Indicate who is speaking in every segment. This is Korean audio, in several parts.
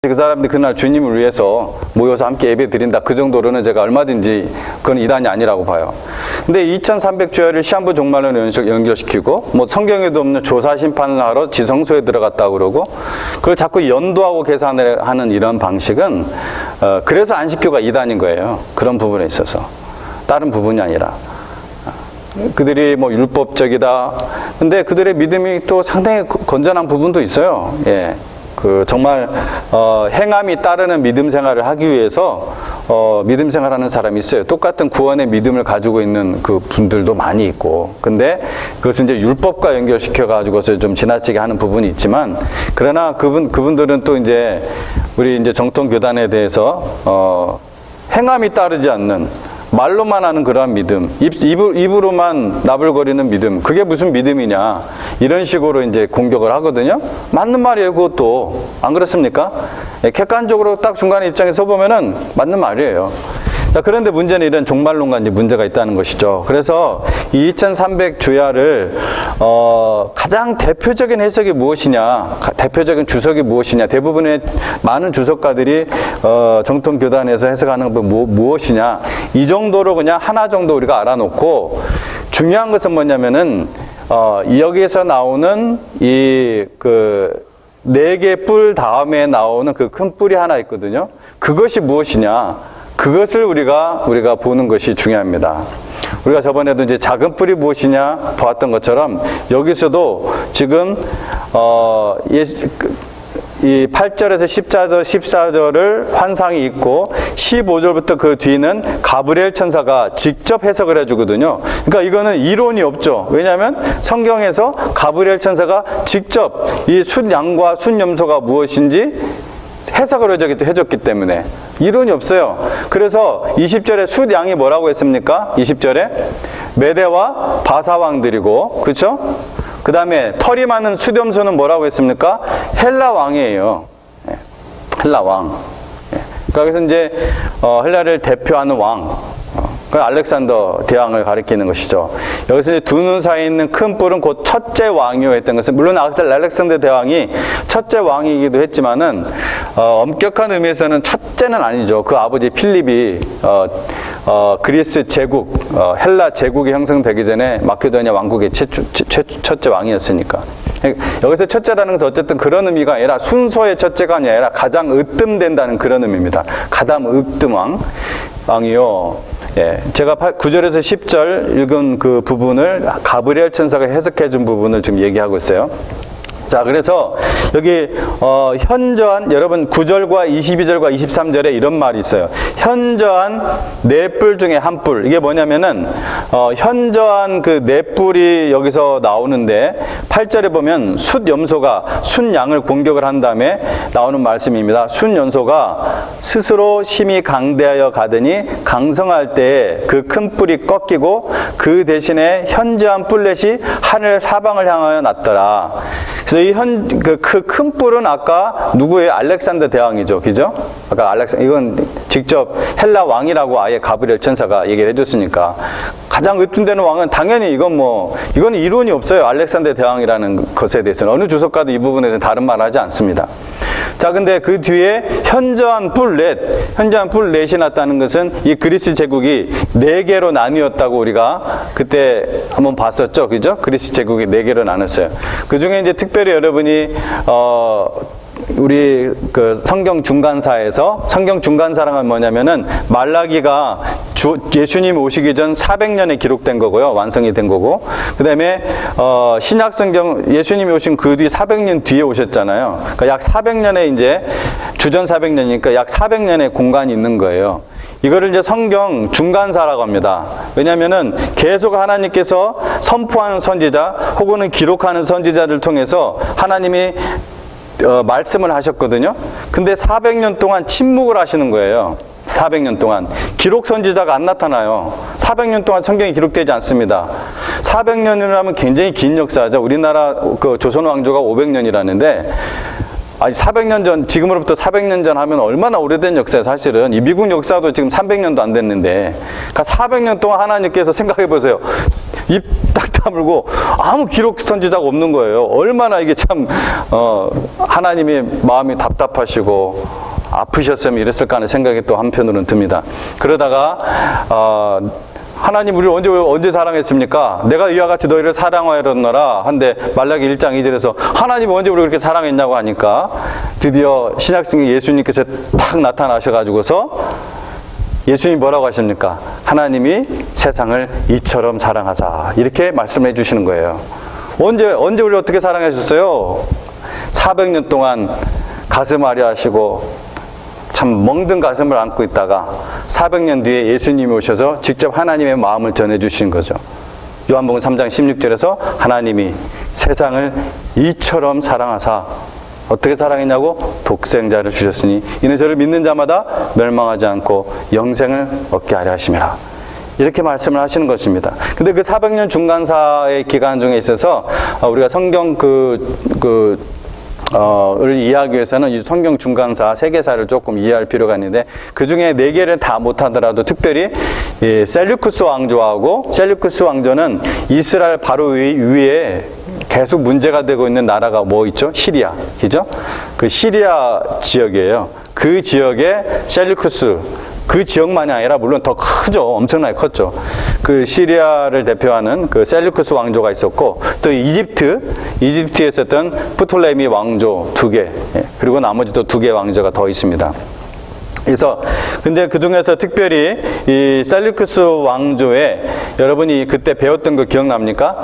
Speaker 1: 그 사람들이 그날 주님을 위해서 모여서 함께 예배 드린다. 그 정도로는 제가 얼마든지 그건 이단이 아니라고 봐요. 근데 2300주야를 시한부 종말로 연결시키고 뭐 성경에도 없는 조사 심판을 하러 지성소에 들어갔다고 그러고 그걸 자꾸 연도하고 계산을 하는 이런 방식은 그래서 안식교가 이단인 거예요. 그런 부분에 있어서. 다른 부분이 아니라. 그들이 뭐 율법적이다. 근데 그들의 믿음이 또 상당히 건전한 부분도 있어요. 예. 정말 행함이 따르는 믿음 생활을 하기 위해서 믿음 생활하는 사람이 있어요. 똑같은 구원의 믿음을 가지고 있는 그 분들도 많이 있고, 근데 그것은 이제 율법과 연결시켜 가지고서 좀 지나치게 하는 부분이 있지만, 그러나 그분들은 또 이제 우리 이제 정통 교단에 대해서 행함이 따르지 않는 말로만 하는 그러한 믿음, 입으로만 나불거리는 믿음, 그게 무슨 믿음이냐, 이런 식으로 이제 공격을 하거든요. 맞는 말이에요, 그것도. 안 그렇습니까? 객관적으로 딱 중간에 입장에서 보면은 맞는 말이에요. 자, 그런데 문제는 이런 종말론과 이제 문제가 있다는 것이죠. 그래서 이 2300주야를 가장 대표적인 해석이 무엇이냐, 대표적인 주석이 무엇이냐, 대부분의 많은 주석가들이 정통 교단에서 해석하는 건 무엇이냐, 이 정도로 그냥 하나 정도 우리가 알아놓고, 중요한 것은 뭐냐면은 여기에서 나오는 이 네 개 뿔 다음에 나오는 그 큰 뿔이 하나 있거든요. 그것이 무엇이냐, 그것을 우리가 보는 것이 중요합니다. 우리가 저번에도 이제 작은 뿔이 무엇이냐 보았던 것처럼, 여기서도 지금 이 8절에서 14절을 환상이 있고 15절부터 그 뒤는 가브리엘 천사가 직접 해석을 해주거든요. 그러니까 이거는 이론이 없죠. 왜냐하면 성경에서 가브리엘 천사가 직접 이 숫양과 숫염소가 무엇인지 해석을 해줬기 때문에 이론이 없어요. 그래서 20절에 숫양이 뭐라고 했습니까? 20절에 메대와 바사왕들이고, 그렇죠? 그 다음에 털이 많은 숫염소는 뭐라고 했습니까? 헬라 왕이에요. 헬라 왕. 그러니까 여기서 이제 헬라를 대표하는 왕, 그 알렉산더 대왕을 가리키는 것이죠. 여기서 이제 두 눈 사이에 있는 큰 뿔은 곧 첫째 왕이요 했던 것은, 물론 알렉산더 대왕이 첫째 왕이기도 했지만은 엄격한 의미에서는 첫째는 아니죠. 그 아버지 필립이 그리스 제국, 헬라 제국이 형성되기 전에 마케도니아 왕국의 첫째 왕이었으니까. 여기서 첫째라는 것은 어쨌든 그런 의미가 아니라 순서의 첫째가 아니라 가장 으뜸된다는 그런 의미입니다. 가장 으뜸 왕이요. 예, 제가 9절에서 10절 읽은 그 부분을 가브리엘 천사가 해석해 준 부분을 지금 얘기하고 있어요. 자, 그래서 여기 현저한, 여러분 9절과 22절과 23절에 이런 말이 있어요. 현저한 네 뿔 중에 한 뿔. 이게 뭐냐면은 현저한 그 네 뿔이 여기서 나오는데, 8절에 보면 숫염소가 숫양을 공격을 한 다음에 나오는 말씀입니다. 숫염소가 스스로 심히 강대하여 가더니 강성할 때에 그 큰 뿔이 꺾이고 그 대신에 현저한 뿔렛이 하늘 사방을 향하여 났더라. 그래서 이 큰 뿔은 아까 누구예요? 알렉산더 대왕이죠. 그죠? 아까 이건 직접 헬라 왕이라고 아예 가브리엘 천사가 얘기를 해줬으니까. 가장 으뜸되는 왕은 당연히 이건 이론이 없어요. 알렉산더 대왕이라는 것에 대해서는. 어느 주석가도 이 부분에 대해서 다른 말 하지 않습니다. 자, 근데 그 뒤에 현저한 뿔렛이 났다는 것은 이 그리스 제국이 네 개로 나뉘었다고 우리가 그때 한번 봤었죠. 그죠? 그리스 제국이 네 개로 나눴어요. 그 중에 이제 특별히 여러분이, 우리 그 성경 중간사랑은 뭐냐면은 말라기가 예수님 오시기 전 400년에 기록된 거고요. 완성이 된 거고. 그 다음에 신약 성경, 예수님이 오신 그 뒤 400년 뒤에 오셨잖아요. 그러니까 약 400년에 이제 주전 400년이니까 약 400년의 공간이 있는 거예요. 이거를 이제 성경 중간사라고 합니다. 왜냐면은 계속 하나님께서 선포하는 선지자 혹은 기록하는 선지자를 통해서 하나님이 말씀을 하셨거든요. 근데 400년 동안 침묵을 하시는 거예요. 400년 동안 기록 선지자가 안 나타나요. 400년 동안 성경이 기록되지 않습니다. 400년이라면 굉장히 긴 역사죠. 우리나라 그 조선 왕조가 500년이라는데, 아니 400년 전, 지금으로부터 400년 전 하면 얼마나 오래된 역사예요. 사실은 이 미국 역사도 지금 300년도 안 됐는데, 그러니까 400년 동안 하나님께서 생각해 보세요. 입 딱 다물고 아무 기록 선지자가 없는 거예요. 얼마나 이게 참 하나님의 마음이 답답하시고 아프셨으면 이랬을까 하는 생각이 또 한편으로는 듭니다. 그러다가 하나님 우리를 언제 사랑했습니까? 내가 이와 같이 너희를 사랑하였노라 한데 말라기 1장 2절에서 하나님이 언제 우리를 그렇게 사랑했냐고 하니까 드디어 신약성경 예수님께서 탁 나타나셔가지고서 예수님이 뭐라고 하십니까? 하나님이 세상을 이처럼 사랑하사 이렇게 말씀해 주시는 거예요. 언제 우리를 어떻게 사랑하셨어요? 400년 동안 가슴앓이 하시고 참 멍든 가슴을 안고 있다가 400년 뒤에 예수님이 오셔서 직접 하나님의 마음을 전해주신 거죠. 요한복음 3장 16절에서 하나님이 세상을 이처럼 사랑하사 어떻게 사랑했냐고? 독생자를 주셨으니 이는 저를 믿는 자마다 멸망하지 않고 영생을 얻게 하려 하심이라. 이렇게 말씀을 하시는 것입니다. 근데 그 400년 중간사의 기간 중에 있어서 우리가 성경 을 이해하기 위해서는 이 성경 중간사 세계사를 조금 이해할 필요가 있는데 그 중에 4개를 다 못하더라도 특별히 이 셀류쿠스 왕조하고 셀류쿠스 왕조는 이스라엘 바로 위에 계속 문제가 되고 있는 나라가 뭐 있죠? 시리아, 그죠? 그 시리아 지역이에요. 그 지역에 셀류쿠스 그 지역만이 아니라 물론 더 크죠. 엄청나게 컸죠. 그 시리아를 대표하는 그 셀류쿠스 왕조가 있었고 또 이집트에 있었던 프톨레미 왕조 2개 그리고 나머지 또 2개 왕조가 더 있습니다. 그래서 근데 그 중에서 특별히 이 셀류쿠스 왕조에 여러분이 그때 배웠던 거 기억납니까?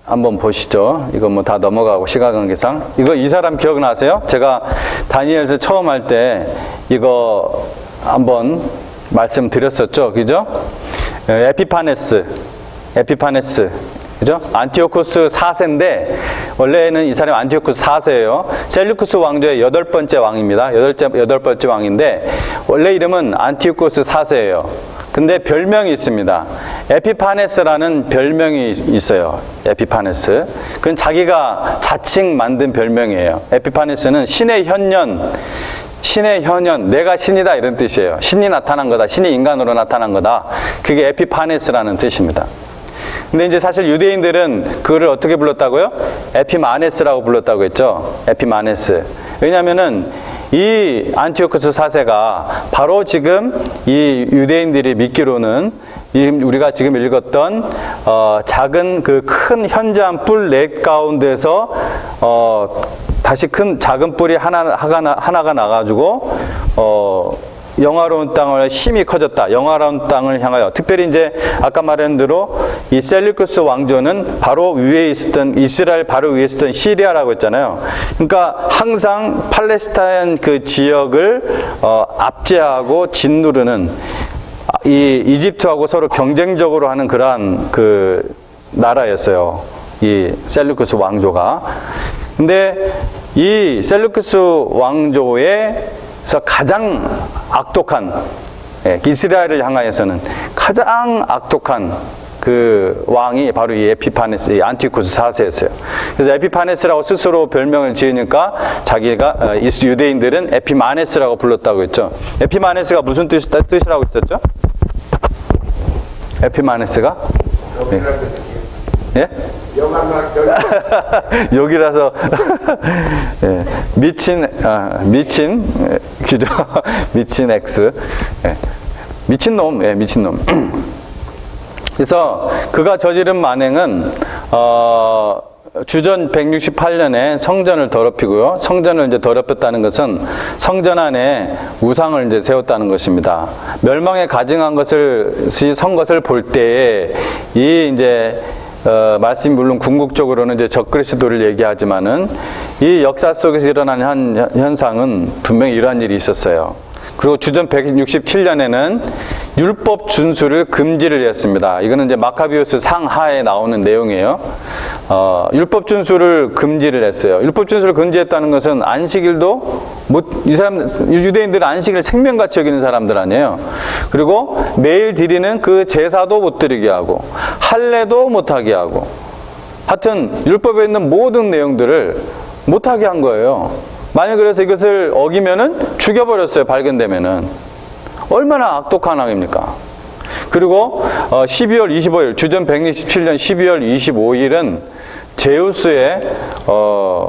Speaker 1: 한번 보시죠. 이거 뭐 다 넘어가고 시간 관계상 이거 이 사람 기억나세요? 제가 다니엘서 처음 할 때 이거 한번 말씀드렸었죠. 그죠? 에피파네스. 그죠? 안티오코스 4세인데 원래는 이 사람이 안티오코스 4세예요. 셀류쿠스 왕조의 8번째 왕입니다. 여덟 번째 왕인데 원래 이름은 안티오코스 4세예요. 근데 별명이 있습니다. 에피파네스라는 별명이 있어요. 에피파네스. 그건 자기가 자칭 만든 별명이에요. 에피파네스는 신의 현현, 내가 신이다 이런 뜻이에요. 신이 나타난 거다. 신이 인간으로 나타난 거다. 그게 에피파네스라는 뜻입니다. 근데 이제 사실 유대인들은 그거를 어떻게 불렀다고요? 에피마네스라고 불렀다고 했죠. 에피마네스. 왜냐면은 이 안티오코스 4세가 바로 지금 이 유대인들이 믿기로는 우리가 지금 읽었던 작은 그 큰 현저한 뿔 넷 가운데서 다시 큰 작은 뿔이 하나가 나가지고 영화로운 땅을 힘이 커졌다. 영화로운 땅을 향하여 특별히 이제 아까 말한 대로 이 셀류쿠스 왕조는 바로 위에 있었던 이스라엘 바로 위에 있었던 시리아라고 했잖아요. 그러니까 항상 팔레스타인 그 지역을 압제하고 짓누르는 이 이집트하고 서로 경쟁적으로 하는 그러한 그 나라였어요. 이 셀류쿠스 왕조가. 근데 이 셀류쿠스 왕조에서 가장 악독한 이스라엘을 향하여서는 가장 악독한 그 왕이 바로 이 에피파네스, 이 안티오코스 4세였어요. 그래서 에피파네스라고 스스로 별명을 지으니까 자기가 유대인들은 에피마네스라고 불렀다고 했죠. 에피마네스가 무슨 뜻이라고 했었죠? 에피마네스가? 예? 여기라서 예. 미친 그죠? 미친 X 미친놈. 그래서 그가 저지른 만행은 주전 168년에 성전을 더럽히고요. 성전을 이제 더럽혔다는 것은 성전 안에 우상을 이제 세웠다는 것입니다. 멸망에 가증한 선 것을 볼 때에 이 이제 말씀이 물론 궁극적으로는 이제 적그리스도를 얘기하지만은 이 역사 속에서 일어나는 현상은 분명히 이러한 일이 있었어요. 그리고 주전 167년에는 율법 준수를 금지를 했습니다. 이거는 이제 마카비오스 상하에 나오는 내용이에요. 율법 준수를 금지를 했어요. 율법 준수를 금지했다는 것은 안식일도 유대인들은 안식일 생명같이 여기는 사람들 아니에요. 그리고 매일 드리는 그 제사도 못 드리게 하고 할례도 못하게 하고 하여튼 율법에 있는 모든 내용들을 못하게 한 거예요. 만약 그래서 이것을 어기면은 죽여버렸어요. 발견되면은. 얼마나 악독한 왕입니까? 그리고 12월 25일, 주전 167년 12월 25일은 제우스의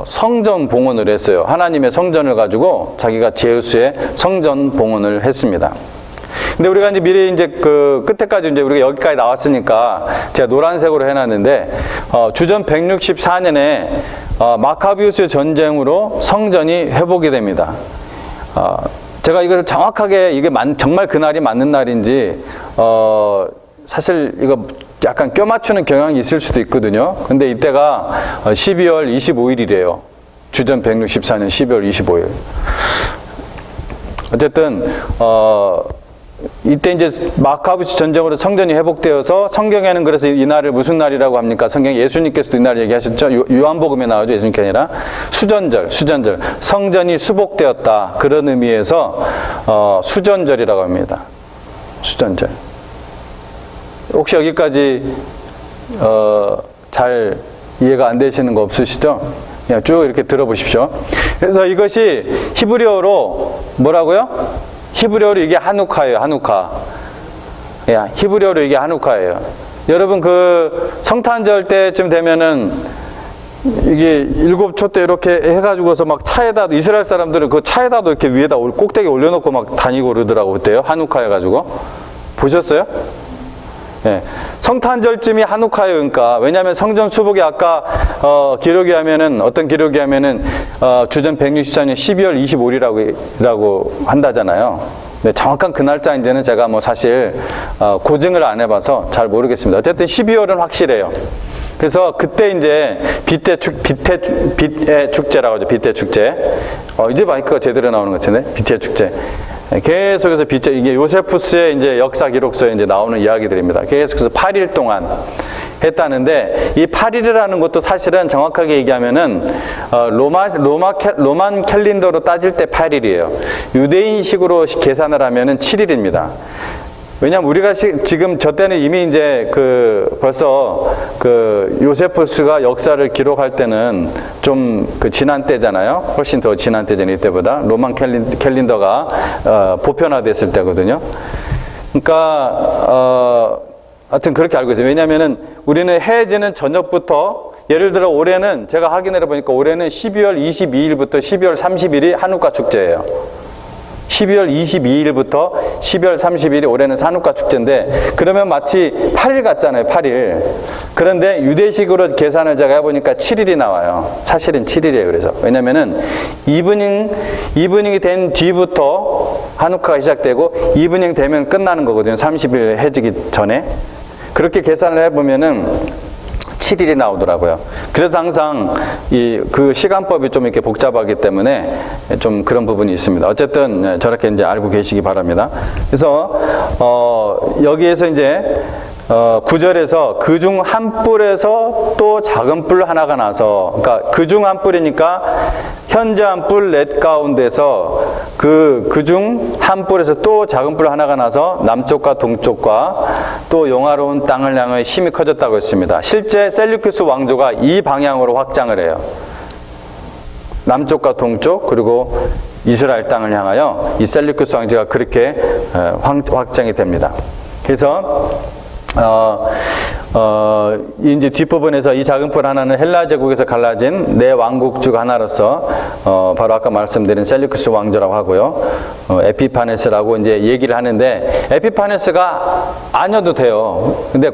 Speaker 1: 성전 봉헌을 했어요. 하나님의 성전을 가지고 자기가 제우스의 성전 봉헌을 했습니다. 근데 우리가 이제 미리 이제 그 끝에까지 이제 우리가 여기까지 나왔으니까 제가 노란색으로 해놨는데, 주전 164년에 마카비우스 전쟁으로 성전이 회복이 됩니다. 제가 이걸 정확하게 이게 정말 그날이 맞는 날인지, 사실 이거 약간 껴맞추는 경향이 있을 수도 있거든요. 근데 이때가 12월 25일이래요. 주전 164년 12월 25일. 어쨌든, 이때 이제 마카비우스 전쟁으로 성전이 회복되어서 성경에는 그래서 이 날을 무슨 날이라고 합니까? 성경 예수님께서도 이 날 얘기하셨죠? 요한복음에 나오죠. 예수님께 아니라 수전절. 성전이 수복되었다. 그런 의미에서 수전절이라고 합니다. 수전절. 혹시 여기까지 잘 이해가 안 되시는 거 없으시죠? 그냥 쭉 이렇게 들어보십시오. 그래서 이것이 히브리어로 뭐라고요? 히브리어로 이게 하누카예요. 하누카. 히브리어로 이게 하누카예요. 여러분 그 성탄절 때쯤 되면은 이게 7초 때 이렇게 해가지고서 막 차에다, 이스라엘 사람들은 그 차에다도 이렇게 위에다 꼭대기 올려놓고 막 다니고 그러더라고. 그때요. 하누카 해가지고. 보셨어요? 예. 성탄절쯤이 하누카예요. 그러니까 왜냐하면 성전 수복이 아까 기록이 하면은 어떤 기록이 하면은 주전 164년 12월 25일이라고 한다잖아요. 네, 정확한 그 날짜인지는 제가 뭐 사실 고증을 안 해봐서 잘 모르겠습니다. 어쨌든 12월은 확실해요. 그래서 그때 이제 빛의 축제라고 하죠. 빛의 축제. 이제 마이크가 제대로 나오는 것 같은데. 빛의 축제. 계속해서 이게 요세푸스의 이제 역사 기록서에 이제 나오는 이야기들입니다. 계속해서 8일 동안 했다는데, 이 8일이라는 것도 사실은 정확하게 얘기하면은 로만 캘린더로 따질 때 8일이에요. 유대인식으로 계산을 하면은 7일입니다. 왜냐면 우리가 지금 저 때는 이미 이제 벌써 요세푸스가 역사를 기록할 때는 좀 지난 때잖아요. 훨씬 더 지난 때잖아요. 이때보다. 로만 캘린더가 보편화됐을 때거든요. 그러니까, 하여튼 그렇게 알고 있어요. 왜냐면은 우리는 해지는 저녁부터, 예를 들어 올해는 제가 확인해 보니까 올해는 12월 22일부터 12월 30일이 한우카 축제예요. 12월 22일부터 12월 30일이 올해는 한우카 축제인데, 그러면 마치 8일 같잖아요. 8일. 그런데 유대식으로 계산을 제가 해보니까 7일이 나와요. 사실은 7일이에요. 그래서 왜냐면은 이브닝이 된 뒤부터 한우카가 시작되고 이브닝 되면 끝나는 거거든요. 30일 해지기 전에. 그렇게 계산을 해보면은 7일이 나오더라고요. 그래서 항상 그 시간법이 좀 이렇게 복잡하기 때문에 좀 그런 부분이 있습니다. 어쨌든 저렇게 이제 알고 계시기 바랍니다. 그래서 여기에서 이제 9절에서 그중 한 뿔에서 또 작은 뿔 하나가 나서, 그러니까 그중 한 뿔이니까 현재 한 뿔 넷 가운데서 그중 한 뿔에서 또 작은 뿔 하나가 나서 남쪽과 동쪽과 또 영화로운 땅을 향해 힘이 커졌다고 했습니다. 실제 셀류쿠스 왕조가 이 방향으로 확장을 해요. 남쪽과 동쪽, 그리고 이스라엘 땅을 향하여 이 셀류쿠스 왕조가 그렇게 확장이 됩니다. 그래서 이제 뒷부분에서 이 작은 뿔 하나는 헬라 제국에서 갈라진 네 왕국 중 하나로서 바로 아까 말씀드린 셀류쿠스 왕조라고 하고요. 에피파네스라고 이제 얘기를 하는데, 에피파네스가 아니어도 돼요. 근데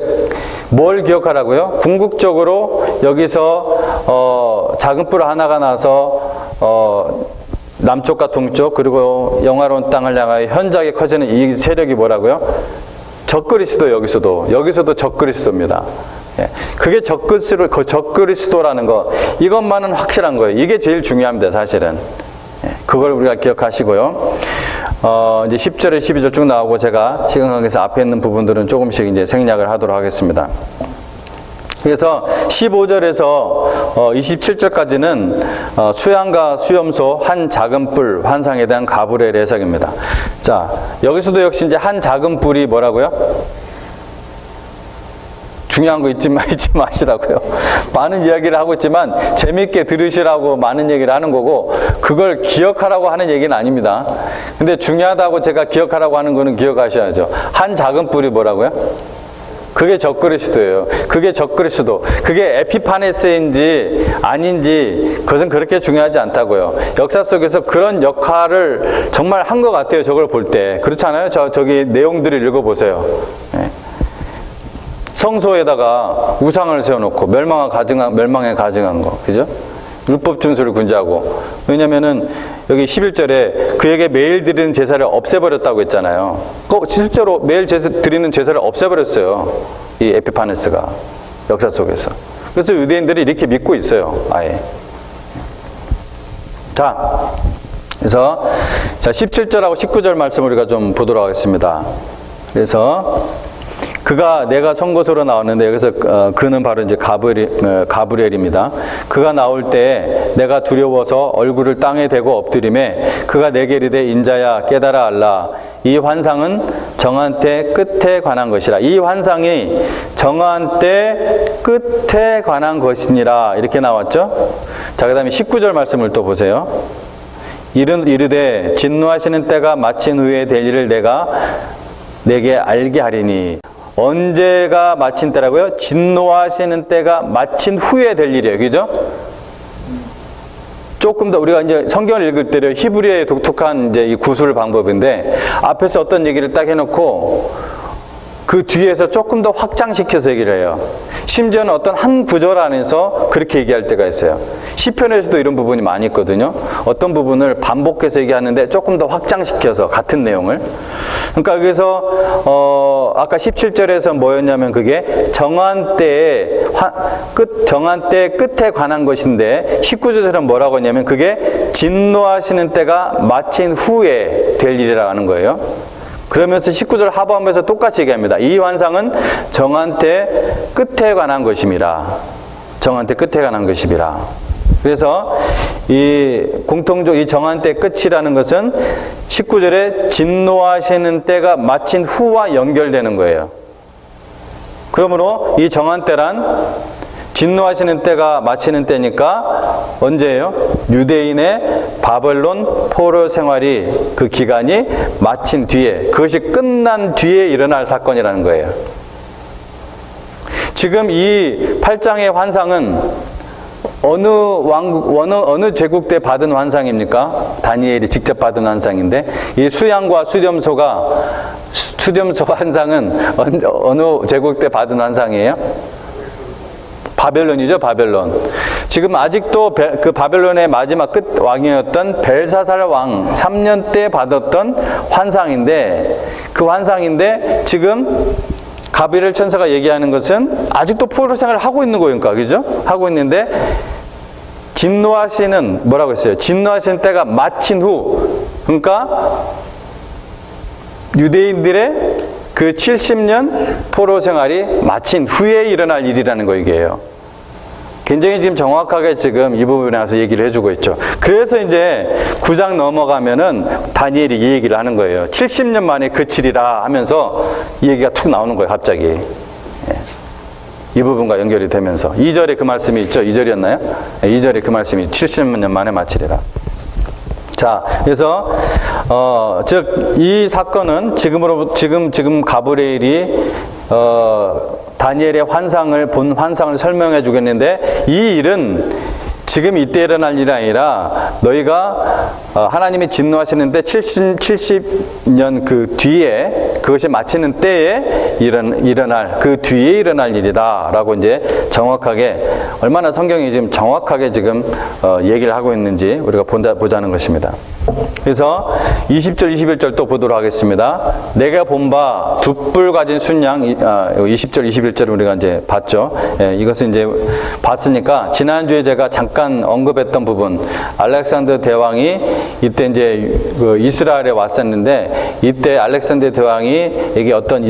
Speaker 1: 뭘 기억하라고요? 궁극적으로 여기서 작은 뿔 하나가 나서 남쪽과 동쪽 그리고 영화로운 땅을 향하여 현저하게 커지는 이 세력이 뭐라고요? 적그리스도. 여기서도 적그리스도입니다. 예. 그게 적그리스도라는 거, 이것만은 확실한 거예요. 이게 제일 중요합니다, 사실은. 예. 그걸 우리가 기억하시고요. 이제 10절에 12절 쭉 나오고 제가 시간 관계에서 앞에 있는 부분들은 조금씩 이제 생략을 하도록 하겠습니다. 그래서 15절에서 27절까지는 수양과 수염소 한 작은 뿔 환상에 대한 가브리엘의 해석입니다. 자, 여기서도 역시 이제 한 작은 뿔이 뭐라고요? 중요한 거 잊지 마시라고요. 많은 이야기를 하고 있지만 재밌게 들으시라고 많은 얘기를 하는 거고 그걸 기억하라고 하는 얘기는 아닙니다. 근데 중요하다고 제가 기억하라고 하는 거는 기억하셔야죠. 한 작은 뿔이 뭐라고요? 그게 적그리스도예요. 그게 적그리스도. 그게 에피파네스인지 아닌지 그것은 그렇게 중요하지 않다고요. 역사 속에서 그런 역할을 정말 한 것 같아요. 저걸 볼 때. 그렇잖아요. 저기 내용들을 읽어보세요. 네. 성소에다가 우상을 세워놓고 멸망에 가증한 거. 그죠? 율법 준수를 군자고. 왜냐면은 여기 11절에 그에게 매일 드리는 제사를 없애버렸다고 했잖아요. 실제로 매일 드리는 제사를 없애버렸어요. 이 에피파네스가 역사 속에서. 그래서 유대인들이 이렇게 믿고 있어요. 아예. 자, 그래서 17절하고 19절 말씀 우리가 좀 보도록 하겠습니다. 그래서 그가 내가 송곳으로 나왔는데 여기서 그는 바로 이제 가브리엘입니다. 그가 나올 때 내가 두려워서 얼굴을 땅에 대고 엎드림에 그가 내게 이르되 인자야 깨달아 알라 이 환상은 정한 때 끝에 관한 것이라. 이 환상이 정한 때 끝에 관한 것이니라 이렇게 나왔죠. 자, 그 다음에 19절 말씀을 또 보세요. 이르되 진노하시는 때가 마친 후에 될 일을 내가 내게 알게 하리니. 언제가 마친 때라고요? 진노하시는 때가 마친 후에 될 일이에요. 그죠? 조금 더 우리가 이제 성경을 읽을 때는 히브리어의 독특한 이제 이 구술 방법인데 앞에서 어떤 얘기를 딱 해놓고 그 뒤에서 조금 더 확장시켜서 얘기를 해요. 심지어는 어떤 한 구절 안에서 그렇게 얘기할 때가 있어요. 시편에서도 이런 부분이 많이 있거든요. 어떤 부분을 반복해서 얘기하는데 조금 더 확장시켜서 같은 내용을. 그러니까 여기서 아까 17절에서 뭐였냐면 그게 정한 때에 정한 때 끝에 관한 것인데 19절에서는 뭐라고 했냐면 그게 진노하시는 때가 마친 후에 될 일이라고 하는 거예요. 그러면서 19절 하반부에서 똑같이 얘기합니다. 이 환상은 정한 때 끝에 관한 것임이라. 정한 때 끝에 관한 것임이라. 그래서 이 공통적 이 정한 때 끝이라는 것은 19절에 진노하시는 때가 마친 후와 연결되는 거예요. 그러므로 이 정한 때란 진노하시는 때가 마치는 때니까 언제예요? 유대인의 바벨론 포로 생활이 그 기간이 마친 뒤에, 그것이 끝난 뒤에 일어날 사건이라는 거예요. 지금 이 8장의 환상은 어느 제국 때 받은 환상입니까? 다니엘이 직접 받은 환상인데 이 수양과 수렴소 환상은 어느 제국 때 받은 환상이에요? 바벨론이죠, 바벨론. 지금 아직도 그 바벨론의 마지막 끝 왕이었던 벨사살 왕 3년 때 받았던 환상인데 그 환상인데 지금 가브리엘 천사가 얘기하는 것은 아직도 포로 생활을 하고 있는 거니까, 그죠? 하고 있는데 진노하시는 뭐라고 했어요? 진노하시는 때가 마친 후, 그러니까 유대인들의 그 70년 포로 생활이 마친 후에 일어날 일이라는 거 이게요. 굉장히 지금 정확하게 지금 이 부분에 와서 얘기를 해주고 있죠. 그래서 이제 9장 넘어가면은 다니엘이 이 얘기를 하는 거예요. 70년 만에 그치리라 하면서 이 얘기가 툭 나오는 거예요, 갑자기. 예. 이 부분과 연결이 되면서. 2절에 그 말씀이 있죠. 2절이었나요? 2절에 그 말씀이 70년 만에 마치리라. 자, 그래서 즉 이 사건은 지금 가브리엘이 다니엘의 본 환상을 설명해 주겠는데 이 일은 지금 이때 일어날 일이 아니라 너희가 하나님이 진노하시는데 70년 그 뒤에 그것이 마치는 때에 일어날 그 뒤에 일어날 일이다 라고 이제 정확하게 얼마나 성경이 지금 정확하게 지금 얘기를 하고 있는지 우리가 보자는 것입니다. 그래서 20절 21절 또 보도록 하겠습니다. 내가 본 바 두 뿔 가진 순양 20절 21절 우리가 이제 봤죠. 예, 이것은 이제 봤으니까 지난주에 제가 잠깐 언급했던 부분 알렉산더 대왕이 이때 이제 그 이스라엘에 왔었는데 이때 알렉산더 대왕이 이게 어떤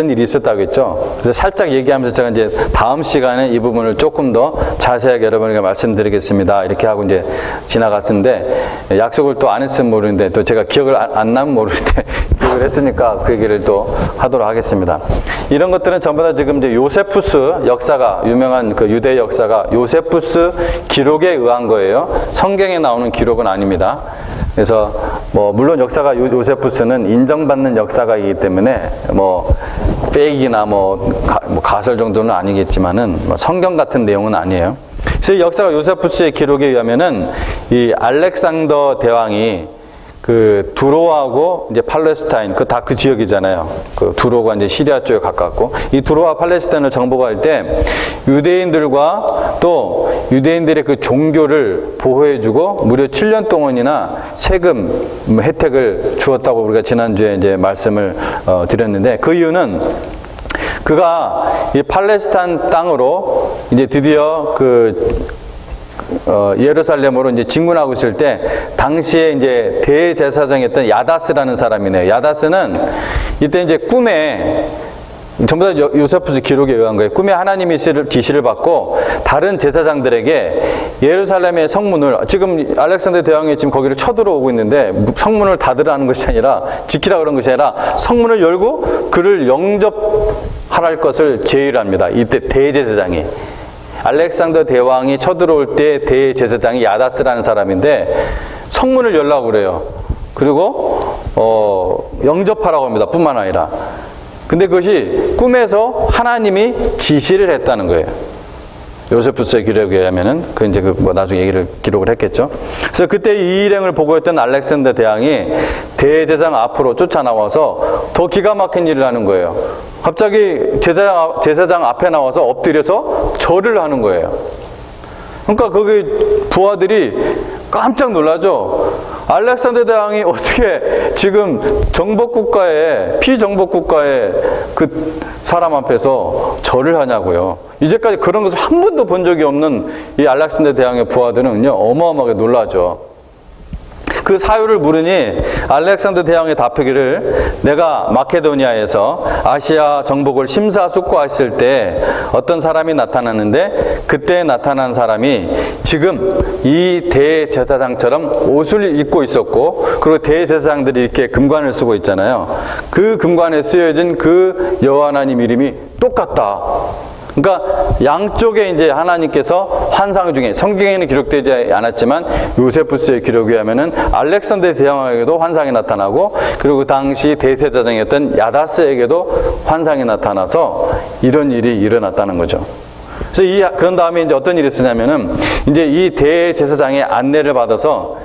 Speaker 1: 일이 있었다고 했죠. 그래서 살짝 얘기하면서 제가 이제 다음 시간에 이 부분을 조금 더 자세하게 여러분에게 말씀드리겠습니다. 이렇게 하고 이제 지나갔는데 약속을 또 안 했으면 모르는데 또 제가 기억을 안 나면 모르는데 기억을 했으니까 그 얘기를 또 하도록 하겠습니다. 이런 것들은 전부 다 지금 이제 요세푸스 역사가 유명한 그 유대 역사가 요세푸스 기록에 의한 거예요. 성경에 나오는 기록은 아닙니다. 그래서 뭐 물론 역사가 요세푸스는 인정받는 역사가이기 때문에 뭐 페이크나 뭐 가설 정도는 아니겠지만은 뭐 성경 같은 내용은 아니에요. 그래서 이 역사가 요세푸스의 기록에 의하면은 이 알렉산더 대왕이 그 두로하고 이제 팔레스타인 그 다 그 지역이잖아요. 그 두로가 이제 시리아 쪽에 가깝고 이 두로와 팔레스타인을 정복할 때 유대인들과 또 유대인들의 그 종교를 보호해주고 무려 7년 동안이나 세금 혜택을 주었다고 우리가 지난주에 이제 말씀을 드렸는데 그 이유는 그가 이 팔레스타인 땅으로 이제 드디어 예루살렘으로 이제 진군하고 있을 때 당시에 이제 대제사장이었던 야다스라는 사람이네요. 야다스는 이때 이제 꿈에 전부 다 요세푸스 기록에 의한 거예요. 꿈에 하나님이 지시를 받고 다른 제사장들에게 예루살렘의 성문을 지금 알렉산더 대왕이 지금 거기를 쳐들어오고 있는데 성문을 닫으라는 것이 아니라 지키라 그런 것이 아니라 성문을 열고 그를 영접할 것을 제의합니다. 이때 대제사장이. 알렉산더 대왕이 쳐들어올 때 대제사장이 야다스라는 사람인데 성문을 열라고 그래요. 그리고 영접하라고 합니다. 뿐만 아니라. 근데 그것이 꿈에서 하나님이 지시를 했다는 거예요. 요세푸스의 기록에 의하면은 그 이제 뭐 나중에 얘기를 기록을 했겠죠. 그래서 그때 이 일행을 보고했던 알렉산더 대왕이 대제사장 앞으로 쫓아나와서 더 기가 막힌 일을 하는 거예요. 갑자기 제사장 앞에 나와서 엎드려서 절을 하는 거예요. 그러니까 거기 부하들이 깜짝 놀라죠. 알렉산더 대왕이 어떻게 지금 정복국가의 피정복국가의 그 사람 앞에서 절을 하냐고요. 이제까지 그런 것을 한 번도 본 적이 없는 이 알렉산더 대왕의 부하들은요 어마어마하게 놀라죠. 그 사유를 물으니 알렉산더 대왕의 답하기를 내가 마케도니아에서 아시아 정복을 심사숙고했을 때 어떤 사람이 나타났는데 그때 나타난 사람이 지금 이 대제사장처럼 옷을 입고 있었고 그리고 대제사장들이 이렇게 금관을 쓰고 있잖아요. 그 금관에 쓰여진 그 여호와 하나님 이름이 똑같다. 그러니까 양쪽에 이제 하나님께서 환상 중에 성경에는 기록되지 않았지만 요세푸스의 기록에 의하면은 알렉산더 대왕에게도 환상이 나타나고 그리고 그 당시 대제사장이었던 야다스에게도 환상이 나타나서 이런 일이 일어났다는 거죠. 그래서 그런 다음에 이제 어떤 일이 있었냐면은 이제 이 대제사장의 안내를 받아서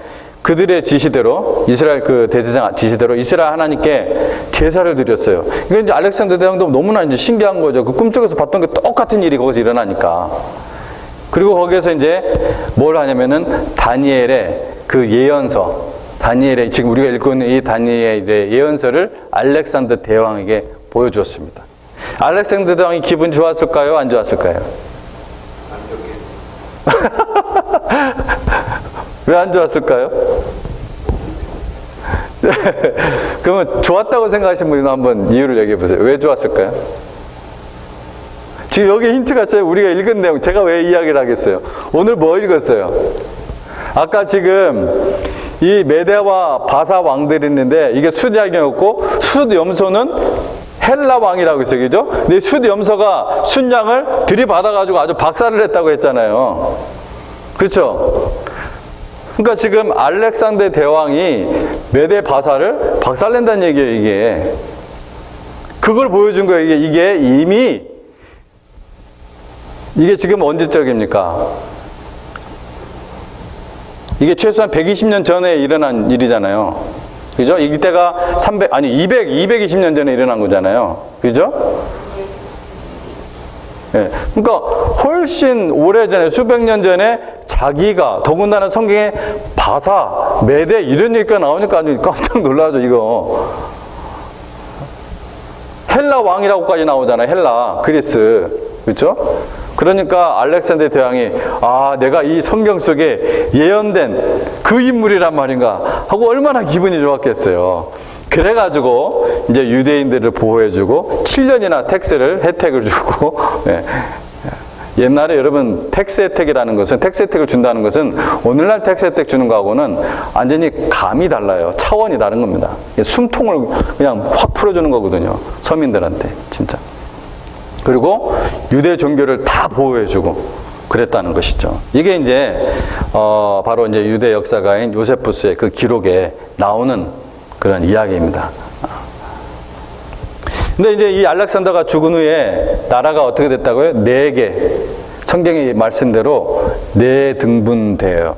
Speaker 1: 그들의 지시대로 이스라엘 그 대제사장 지시대로 이스라엘 하나님께 제사를 드렸어요. 그러니까 이제 알렉산더 대왕도 너무나 이제 신기한 거죠. 그 꿈속에서 봤던 게 똑같은 일이 거기서 일어나니까. 그리고 거기에서 이제 뭘 하냐면은 다니엘의 그 예언서, 다니엘의 지금 우리가 읽고 있는 이 다니엘의 예언서를 알렉산더 대왕에게 보여주었습니다. 알렉산더 대왕이 기분 좋았을까요? 안 좋았을까요? 왜 안 좋았을까요? 그러면 좋았다고 생각하시는 분이 한번 이유를 얘기해 보세요. 왜 좋았을까요? 지금 여기 힌트가 있잖아요. 우리가 읽은 내용, 제가 왜 이야기를 하겠어요? 오늘 뭐 읽었어요? 아까 지금 이 메대와 바사 왕들이 있는데 이게 숫양이었고 숫염소는 헬라 왕이라고 했어요. 그죠? 근데 숫염소가 순양을 들이받아가지고 아주 박살을 했다고 했잖아요. 그렇죠? 그러니까 지금 알렉산더 대왕이 메대 바사를 박살낸다는 얘기예요, 이게. 그걸 보여준 거예요. 이게 이미 이게 지금 언제적입니까? 이게 최소한 120년 전에 일어난 일이잖아요. 그죠? 이때가 220년 전에 일어난 거잖아요. 그죠? 예. 그러니까 훨씬 오래전에 수백 년 전에 자기가 더군다나 성경에 바사, 메대 이런 얘기가 나오니까 아주 깜짝 놀라죠, 이거. 헬라 왕이라고까지 나오잖아요. 헬라, 그리스. 그렇죠? 그러니까 알렉산더 대왕이 내가 이 성경 속에 예언된 그 인물이란 말인가 하고 얼마나 기분이 좋았겠어요. 그래가지고 이제 유대인들을 보호해주고 7년이나 혜택을 주고 옛날에 여러분 텍스 혜택을 준다는 것은 오늘날 텍스 혜택 주는 거하고는 완전히 감이 달라요. 차원이 다른 겁니다. 숨통을 그냥 확 풀어주는 거거든요. 서민들한테 진짜. 그리고 유대 종교를 다 보호해주고 그랬다는 것이죠. 이게 이제 바로 이제 유대 역사가인 요세푸스의 그 기록에 나오는 그런 이야기입니다. 근데 이제 이 알렉산더가 죽은 후에 나라가 어떻게 됐다고요? 4개. 성경의 말씀대로 4등분돼요.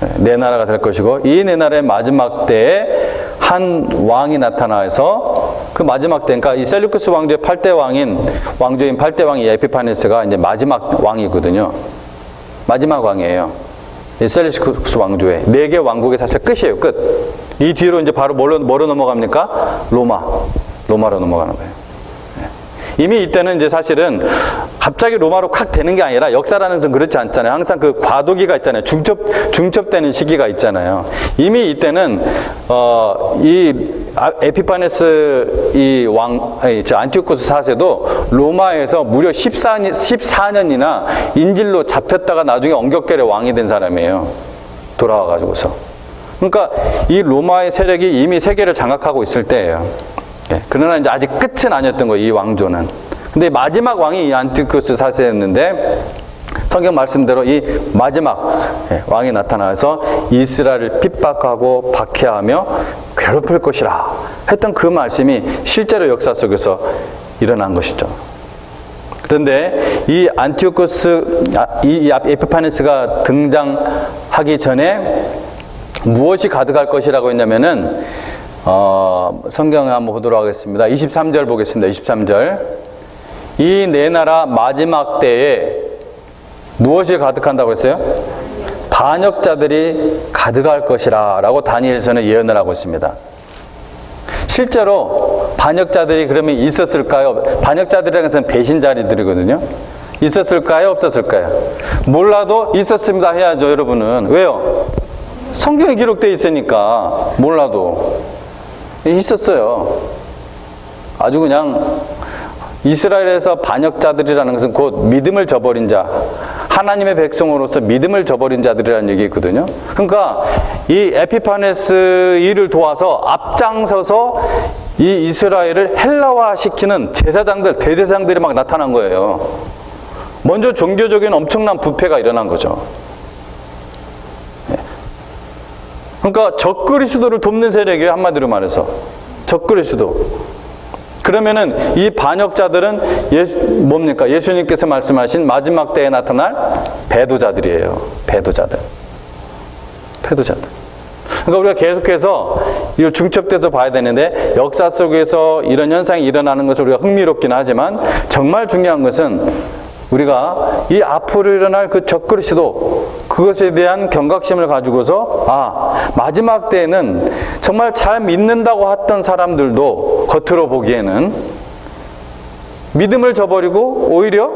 Speaker 1: 4나라가 될 것이고, 이 4나라의 마지막 때에 한 왕이 나타나서 그 마지막 때, 그러니까 이 셀루쿠스 왕조의 8대 왕조인 8대 왕이 에피파네스가 이제 마지막 왕이거든요. 마지막 왕이에요. 이 셀루쿠스 왕조의 4개 왕국의 사실 끝이에요. 끝. 이 뒤로 이제 바로 뭐로 넘어갑니까? 로마로 넘어가는 거예요. 이미 이때는 이제 사실은 갑자기 로마로 칵 되는 게 아니라 역사라는 것은 그렇지 않잖아요. 항상 그 과도기가 있잖아요. 중첩되는 시기가 있잖아요. 이미 이때는 이 에피파네스 안티오코스 4세도 로마에서 무려 14년이나 인질로 잡혔다가 나중에 엉격결에 왕이 된 사람이에요. 돌아와가지고서. 그러니까 이 로마의 세력이 이미 세계를 장악하고 있을 때예요. 그러나 이제 아직 끝은 아니었던 거예요, 이 왕조는. 근데 마지막 왕이 이 안티오코스 4세였는데 성경 말씀대로 이 마지막 왕이 나타나서 이스라엘을 핍박하고 박해하며 괴롭힐 것이라 했던 그 말씀이 실제로 역사 속에서 일어난 것이죠. 그런데 이 이 에피파네스가 등장하기 전에 무엇이 가득할 것이라고 했냐면은 성경에 한번 보도록 하겠습니다. 23절 보겠습니다. 23절. 이 4나라 마지막 때에 무엇이 가득한다고 했어요? 반역자들이 가득할 것이라 라고 다니엘서는 예언을 하고 있습니다. 실제로 반역자들이 그러면 있었을까요? 반역자들이라는 것은 배신자들이거든요. 있었을까요? 없었을까요? 몰라도 있었습니다 해야죠, 여러분은. 왜요? 성경에 기록되어 있으니까. 몰라도 있었어요. 아주 그냥 이스라엘에서 반역자들이라는 것은 곧 믿음을 저버린 자, 하나님의 백성으로서 믿음을 저버린 자들이라는 얘기 있거든요. 그러니까 이 에피파네스 일을 도와서 앞장서서 이 이스라엘을 헬라화시키는 제사장들, 대제사장들이 막 나타난 거예요. 먼저 종교적인 엄청난 부패가 일어난 거죠. 그러니까 적그리스도를 돕는 세력이에요, 한마디로 말해서. 적그리스도. 그러면은 이 반역자들은 뭡니까? 예수님께서 말씀하신 마지막 때에 나타날 배도자들이에요. 배도자들. 그러니까 우리가 계속해서 이걸 중첩돼서 봐야 되는데, 역사 속에서 이런 현상이 일어나는 것을 우리가 흥미롭긴 하지만 정말 중요한 것은 우리가 이 앞으로 일어날 그 적그리스도, 그것에 대한 경각심을 가지고서 마지막 때에는 정말 잘 믿는다고 했던 사람들도 겉으로 보기에는 믿음을 저버리고 오히려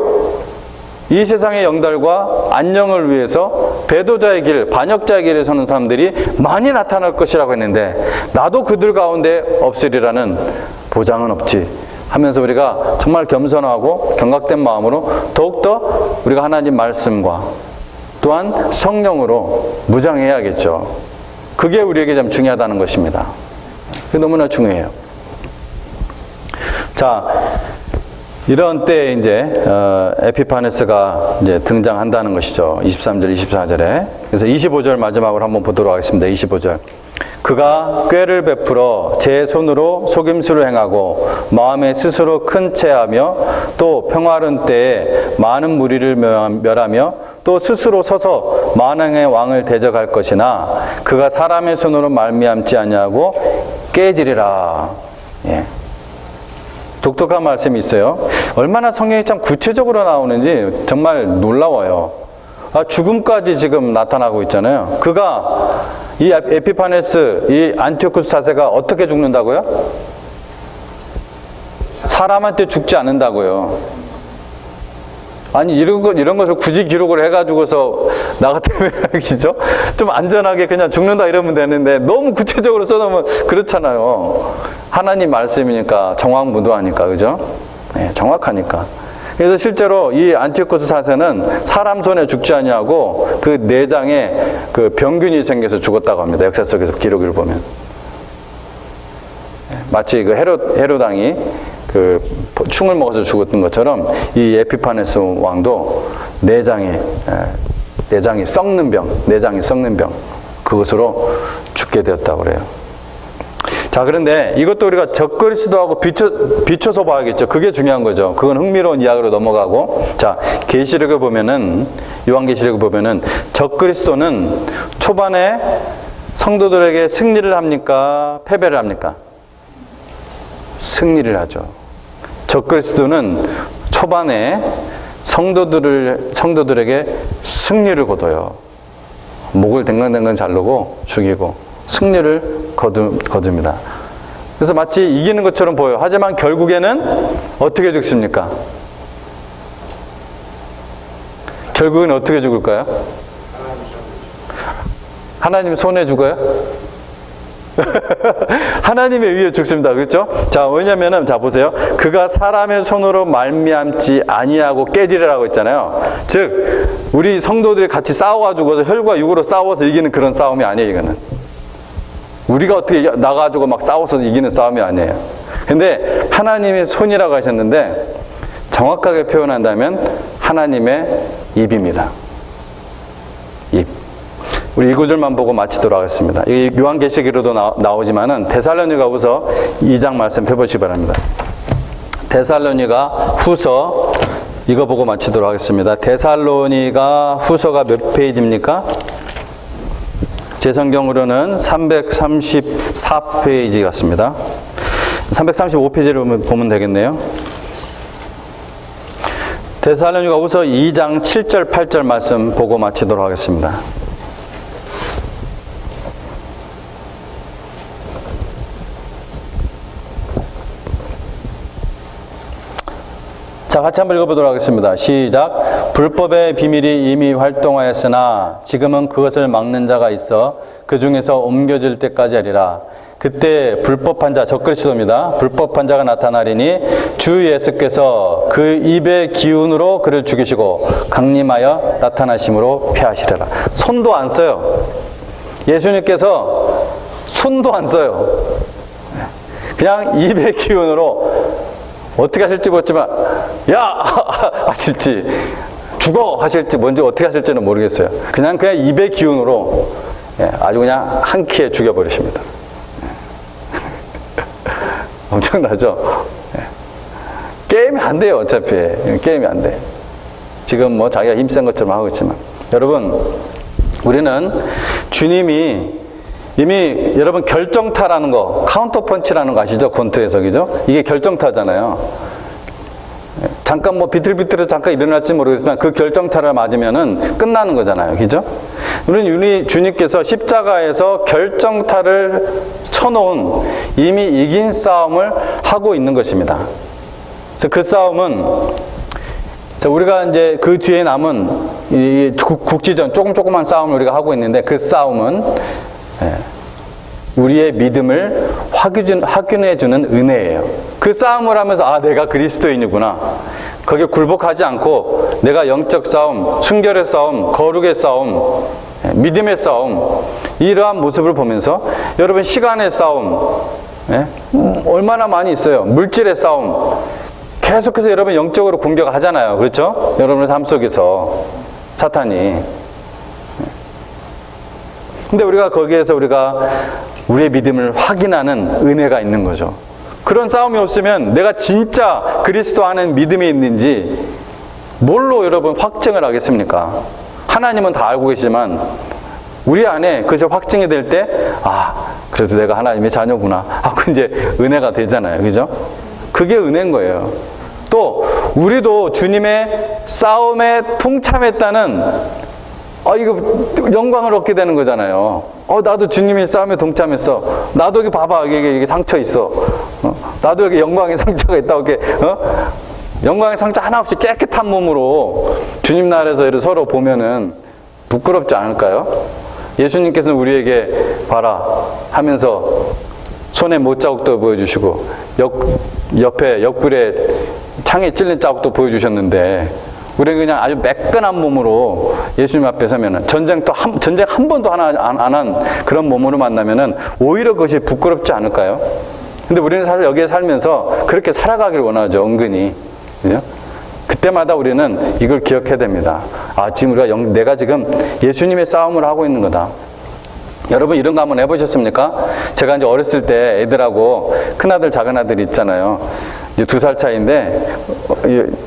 Speaker 1: 이 세상의 영달과 안녕을 위해서 배도자의 길, 반역자의 길에 서는 사람들이 많이 나타날 것이라고 했는데, 나도 그들 가운데 없으리라는 보장은 없지 하면서 우리가 정말 겸손하고 경각된 마음으로 더욱더 우리가 하나님 말씀과 또한 성령으로 무장해야겠죠. 그게 우리에게 좀 중요하다는 것입니다. 그게 너무나 중요해요. 자, 이런 때에 이제 에피파네스가 이제 등장한다는 것이죠. 23절, 24절에. 그래서 25절 마지막으로 한번 보도록 하겠습니다. 25절. 그가 꾀를 베풀어 제 손으로 속임수를 행하고 마음에 스스로 큰 체하며 또 평화로운 때에 많은 무리를 멸하며 또 스스로 서서 만왕의 왕을 대적할 것이나 그가 사람의 손으로 말미암지 아니하고 깨지리라. 예. 독특한 말씀이 있어요. 얼마나 성경이 참 구체적으로 나오는지 정말 놀라워요. 죽음까지 지금 나타나고 있잖아요. 그가 이 에피파네스, 이 안티오코스 4세가 어떻게 죽는다고요? 사람한테 죽지 않는다고요. 아니, 이런 것을 굳이 기록을 해가지고서 나 같으면, 그죠? 좀 안전하게 그냥 죽는다 이러면 되는데, 너무 구체적으로 써놓으면 그렇잖아요. 하나님 말씀이니까, 정확무도하니까, 그죠? 네, 정확하니까. 그래서 실제로 이 안티오코스 4세는 사람 손에 죽지 아니하고 그 내장에 그 병균이 생겨서 죽었다고 합니다. 역사 속에서 기록을 보면. 마치 그 헤롯 왕이 그 충을 먹어서 죽었던 것처럼 이 에피파네스 왕도 내장이 썩는 병, 그것으로 죽게 되었다고 그래요. 자, 그런데 이것도 우리가 적그리스도하고 비춰서 봐야겠죠. 그게 중요한 거죠. 그건 흥미로운 이야기로 넘어가고. 자, 계시록에 보면은, 요한계시록에 보면은 적그리스도는 초반에 성도들에게 승리를 합니까? 패배를 합니까? 승리를 하죠. 적그리스도는 초반에 성도들에게 승리를 거둬요. 목을 댕강댕강 자르고 죽이고 승리를 거둡니다. 그래서 마치 이기는 것처럼 보여요. 하지만 결국에는 어떻게 죽습니까? 결국은 어떻게 죽을까요? 하나님 손에 죽어요? 하나님에 의해 죽습니다. 그렇죠? 자, 왜냐면은, 자, 보세요. 그가 사람의 손으로 말미암지 아니하고 깨지리라고 했잖아요. 즉, 우리 성도들이 같이 싸워가지고 혈과 육으로 싸워서 이기는 그런 싸움이 아니에요, 이거는. 우리가 어떻게 나가지고 막 싸워서 이기는 싸움이 아니에요. 근데 하나님의 손이라고 하셨는데, 정확하게 표현한다면 하나님의 입입니다. 입. 우리 이 구절만 보고 마치도록 하겠습니다. 이 요한계시록에도 나오지만은 데살로니가후서 2장 말씀 펴보시기 바랍니다. 데살로니가후서 이거 보고 마치도록 하겠습니다. 데살로니가후서가 몇 페이지입니까? 제 성경으로는 334페이지 같습니다. 335페이지를 보면 되겠네요. 데살로니가후서 2장 7절 8절 말씀 보고 마치도록 하겠습니다. 자, 같이 한번 읽어보도록 하겠습니다. 시작. 불법의 비밀이 이미 활동하였으나 지금은 그것을 막는 자가 있어 그 중에서 옮겨질 때까지 하리라. 그때 불법한 자, 적그리스도입니다. 불법한 자가 나타나리니 주 예수께서 그 입의 기운으로 그를 죽이시고 강림하여 나타나심으로 패하시리라. 손도 안 써요. 예수님께서 손도 안 써요. 그냥 입의 기운으로 어떻게 하실지 모르지만, 야! 하실지, 죽어! 하실지, 뭔지 어떻게 하실지는 모르겠어요. 그냥 입의 기운으로 아주 그냥 한 키에 죽여버리십니다. 엄청나죠? 게임이 안 돼요, 어차피. 게임이 안 돼. 지금 뭐 자기가 힘센 것처럼 하고 있지만. 여러분, 우리는 주님이 이미 여러분 결정타라는 거, 카운터펀치라는 거 아시죠? 권투에서, 그죠? 이게 결정타잖아요. 잠깐 뭐 비틀비틀해서 잠깐 일어날지 모르겠지만 그 결정타를 맞으면은 끝나는 거잖아요. 그죠? 우리 주님께서 십자가에서 결정타를 쳐놓은 이미 이긴 싸움을 하고 있는 것입니다. 그래서 그 싸움은 우리가 이제 그 뒤에 남은 이 국지전 조그만 싸움을 우리가 하고 있는데 그 싸움은 우리의 믿음을 확인해주는 은혜예요. 그 싸움을 하면서 아, 내가 그리스도인이구나. 거기에 굴복하지 않고 내가 영적 싸움, 순결의 싸움, 거룩의 싸움, 믿음의 싸움, 이러한 모습을 보면서 여러분 시간의 싸움 얼마나 많이 있어요. 물질의 싸움 계속해서 여러분 영적으로 공격하잖아요. 그렇죠? 여러분의 삶 속에서 사탄이. 근데 우리가 거기에서 우리의 믿음을 확인하는 은혜가 있는 거죠. 그런 싸움이 없으면 내가 진짜 그리스도 안에 믿음이 있는지 뭘로 여러분 확증을 하겠습니까? 하나님은 다 알고 계시지만 우리 안에 그것이 확증이 될 때 아, 그래도 내가 하나님의 자녀구나 하고 이제 은혜가 되잖아요. 그죠? 그게 은혜인 거예요. 또 우리도 주님의 싸움에 통참했다는 이거 영광을 얻게 되는 거잖아요. 나도 주님의 싸움에 동참했어. 나도 여기 봐봐. 이게 상처 있어. 나도 여기 영광의 상처가 있다. 이렇게, 영광의 상자 하나 없이 깨끗한 몸으로 주님 나라에서 서로 보면은 부끄럽지 않을까요? 예수님께서는 우리에게 봐라 하면서 손에 못 자국도 보여주시고 옆에 옆구리에 창에 찔린 자국도 보여주셨는데 우리는 그냥 아주 매끈한 몸으로 예수님 앞에 서면은 전쟁 한 번도 안 한 그런 몸으로 만나면은 오히려 그것이 부끄럽지 않을까요? 근데 우리는 사실 여기에 살면서 그렇게 살아가길 원하죠, 은근히. 그죠? 그때마다 우리는 이걸 기억해야 됩니다. 아, 지금 내가 지금 예수님의 싸움을 하고 있는 거다. 여러분 이런 거 한번 해보셨습니까? 제가 이제 어렸을 때 애들하고 큰아들, 작은아들 있잖아요. 이제 2살 차이인데,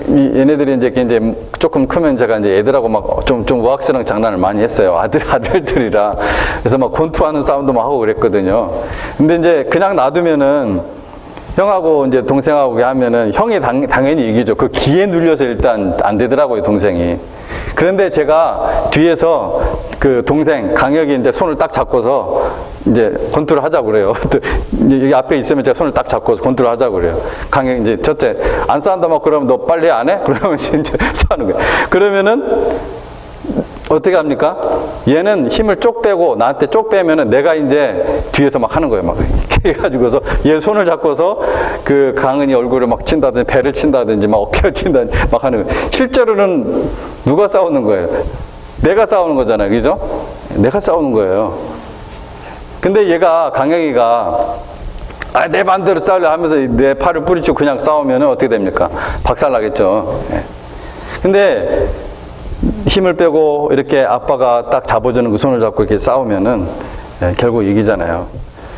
Speaker 1: 얘네들이 이제 조금 크면 제가 이제 애들하고 막 좀 우악스러운 장난을 많이 했어요. 아들들이라. 그래서 막 권투하는 싸움도 막 하고 그랬거든요. 근데 이제 그냥 놔두면은 형하고 이제 동생하고 하면은 형이 당연히 이기죠. 그 기에 눌려서 일단 안 되더라고요, 동생이. 그런데 제가 뒤에서 그 동생 강혁이 이제 손을 딱 잡고서 이제 권투를 하자고 그래요. 이제 여기 앞에 있으면 제가 손을 딱 잡고서 권투를 하자고 그래요. 강혁이 이제 첫째 안 싸운다 막 그러면 너 빨리 안 해? 그러면 이제 싸우는 거예요. 그러면은 어떻게 합니까? 얘는 힘을 쪽 빼고 나한테 쪽 빼면은 내가 이제 뒤에서 막 하는 거예요. 막 이렇게 해가지고서 얘 손을 잡고서 그 강은이 얼굴을 막 친다든지 배를 친다든지 막 어깨를 친다든지 막 하는 거예요. 실제로는 누가 싸우는 거예요? 내가 싸우는 거잖아요. 그죠? 내가 싸우는 거예요. 근데 얘가 강영이가 내 반대로 싸우려 하면서 내 팔을 뿌리치고 그냥 싸우면 어떻게 됩니까? 박살 나겠죠. 근데 힘을 빼고 이렇게 아빠가 딱 잡아주는 그 손을 잡고 이렇게 싸우면은 결국 이기잖아요.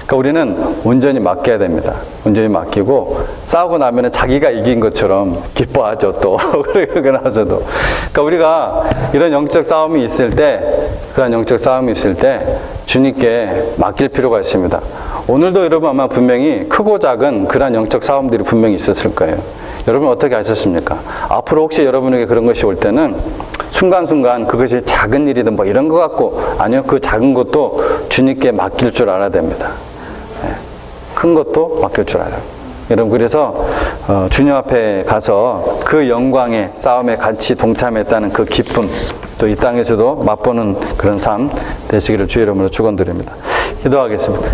Speaker 1: 그러니까 우리는 온전히 맡겨야 됩니다. 온전히 맡기고 싸우고 나면은 자기가 이긴 것처럼 기뻐하죠 또. 그러고 나서도. 그러니까 우리가 이런 영적 싸움이 있을 때, 그런 영적 싸움이 있을 때 주님께 맡길 필요가 있습니다. 오늘도 여러분 아마 분명히 크고 작은 그런 영적 싸움들이 분명히 있었을 거예요. 여러분 어떻게 하셨습니까? 앞으로 혹시 여러분에게 그런 것이 올 때는 순간순간 그것이 작은 일이든 뭐 이런 것 같고 아니요, 그 작은 것도 주님께 맡길 줄 알아야 됩니다. 큰 것도 맡길 줄 알아요. 여러분 그래서 주님 앞에 가서 그 영광의 싸움에 같이 동참했다는 그 기쁨, 또 이 땅에서도 맛보는 그런 삶 되시기를 주의 이름으로 축원드립니다. 기도하겠습니다.